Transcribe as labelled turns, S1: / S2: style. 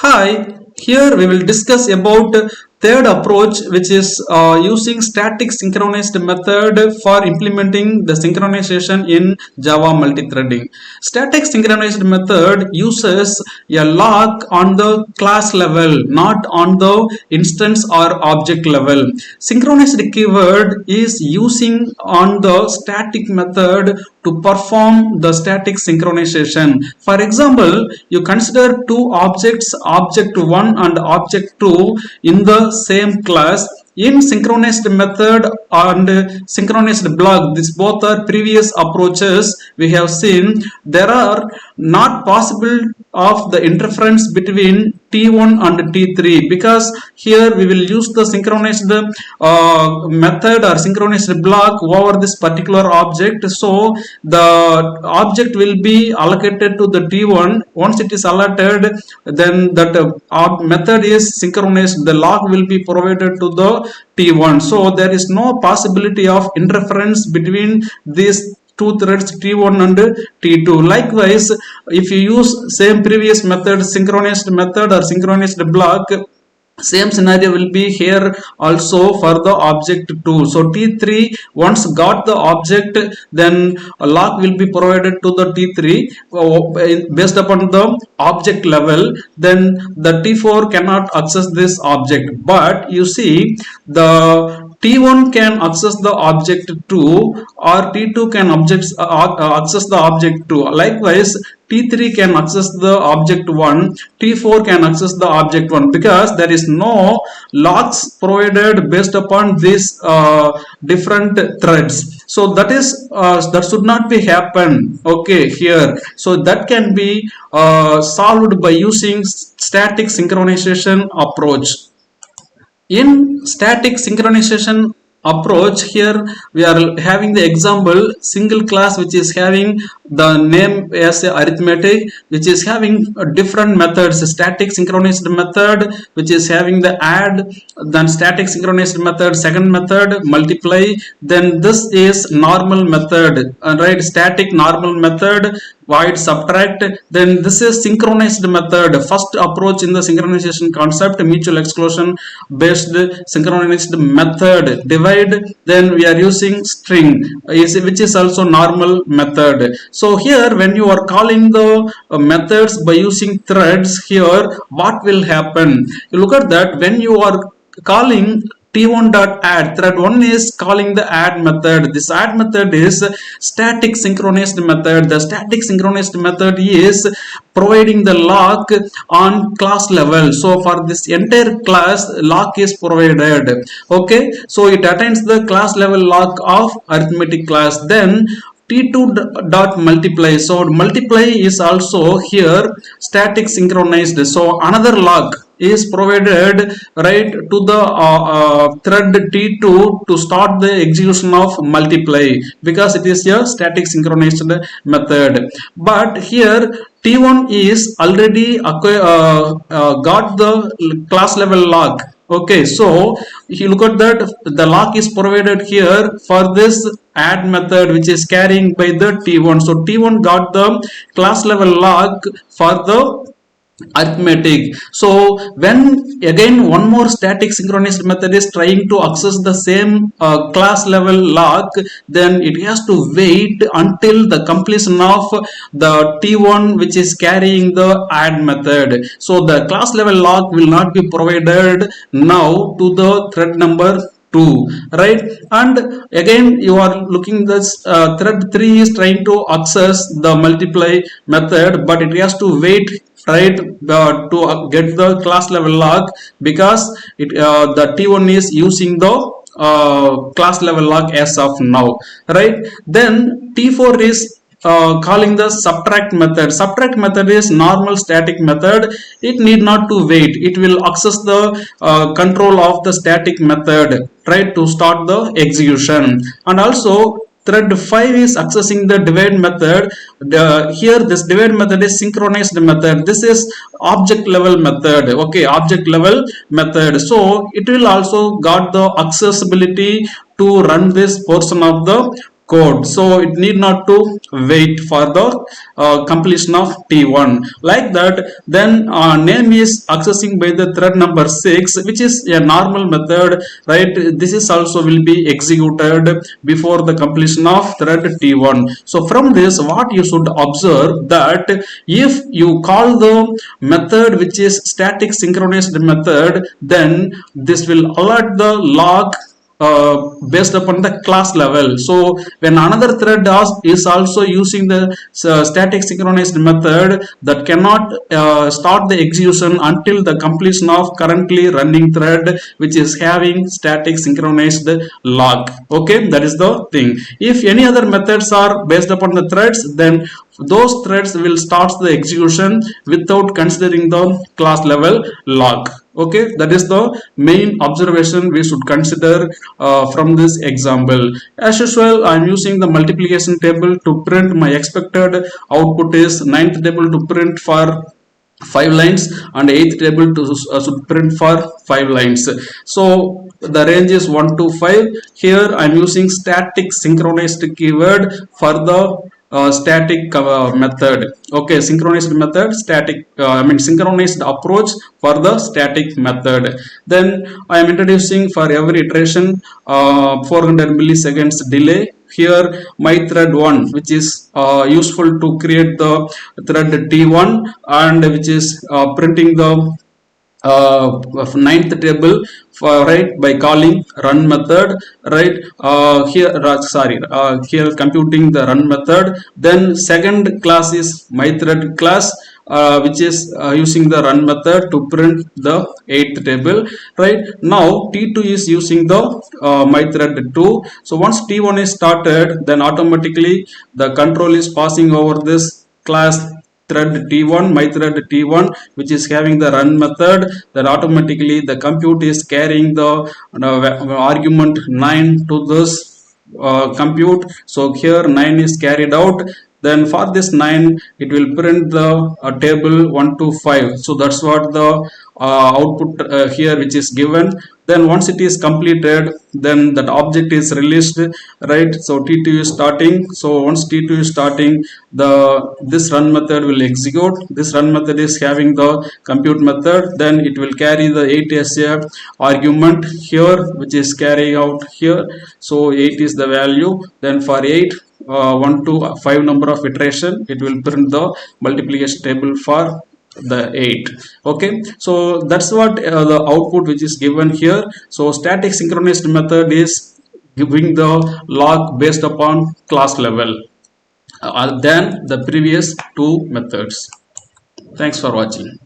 S1: Hi, here we will discuss about third approach, which is using static synchronized method for implementing the synchronization in Java multithreading. Static synchronized method uses a lock on the class level, not on the instance or object level. Synchronized keyword is using on the static method to perform the static synchronization. For example, you consider two objects, object 1 and object 2 in the same class. In synchronized method and synchronized block, these both are previous approaches we have seen. There are not possible of the interference between T1 and T3 because here we will use the synchronized method or synchronized block over this particular object. So the object will be allocated to the T1. Once it is allotted, then that method is synchronized. The lock will be provided to the T1. So there is no possibility of interference between these two threads T1 and T2. Likewise, if you use same previous method, synchronized method or synchronized block, same scenario will be here also for the object 2. So T3 once got the object, then a lock will be provided to the T3 based upon the object level. Then the T4 cannot access this object. But you see, the T1 can access the object 2 or T2 can access the object 2. Likewise, T3 can access the object 1, T4 can access the object 1 because there is no locks provided based upon these different threads. So that should not be happen. Okay, here. So that can be solved by using static synchronization approach. In static synchronization approach, here we are having the example single class which is having the name as arithmetic, which is having different methods. Static synchronized method which is having the add, then static synchronized method, second method multiply, then this is normal method, right? Static normal method, void subtract, then this is synchronized method. First approach in the synchronization concept, mutual exclusion based synchronized method, divide, then we are using string, which is also normal method. So here when you are calling the methods by using threads, here what will happen? You look at that, when you are calling T1.add, thread 1 is calling the add method. This add method is static synchronized method. The static synchronized method is providing the lock on class level. So for this entire class, lock is provided. Okay, so it attains the class level lock of arithmetic class. Then T2 dot multiply. So multiply is also here static synchronized. So another lock is provided right to the thread T2 to start the execution of multiply because it is a static synchronized method. But here T1 is already got the class level lock. Okay, so if you look at that, the lock is provided here for this add method which is carrying by the T1. So T1 got the class level lock for the arithmetic. So when again one more static synchronized method is trying to access the same class level lock, then it has to wait until the completion of the T1 which is carrying the add method. So the class level lock will not be provided now to the thread number 2, right? And again you are looking this thread 3 is trying to access the multiply method, but it has to wait, right, to get the class level lock because the T1 is using the class level lock as of now, right? Then T4 is calling the subtract method. Subtract method is normal static method. It need not to wait. It will access the control of the static method, right, to start the execution. And also thread 5 is accessing the divide method. Here this divide method is synchronized method. This is object level method. Okay, object level method. So it will also got the accessibility to run this portion of the code, so it need not to wait for the completion of t1 like that. Then name is accessing by the thread number 6, which is a normal method, right? This is also will be executed before the completion of thread t1. So from this what you should observe that if you call the method which is static synchronized method, then this will alert the log based upon the class level. So when another thread is also using the static synchronized method, that cannot start the execution until the completion of currently running thread which is having static synchronized log. Okay, that is the thing. If any other methods are based upon the threads, then those threads will start the execution without considering the class level log. Okay, that is the main observation we should consider from this example. As usual, I am using the multiplication table to print my expected output is ninth table to print for 5 lines and eighth table to should print for 5 lines. So the range is 1 to 5. Here I am using static synchronized keyword for the static method. Okay, synchronized method, static I mean synchronized approach for the static method. Then I am introducing for every iteration 400 milliseconds delay. Here my thread 1, which is useful to create the thread t1 and which is printing the ninth table for, right, by calling run method, right? Here sorry, here computing the run method. Then second class is my thread class, which is using the run method to print the eighth table. Right now t2 is using the my thread 2. So once t1 is started, then automatically the control is passing over this class thread t1, my thread t1, which is having the run method. That automatically the compute is carrying the argument 9 to this compute. So here 9 is carried out. Then for this 9 it will print the table 1 to 5. So that's what the output here which is given. Then once it is completed, then that object is released, right? So t2 is starting. So once t2 is starting, the this run method will execute. This run method is having the compute method. Then it will carry the 8 as a argument here, which is carrying out here. So 8 is the value. Then for 8 1 to 5 number of iteration, it will print the multiplication table for the 8. Okay, so that's what the output which is given here. So static synchronized method is giving the log based upon class level than the previous two methods. Thanks for watching.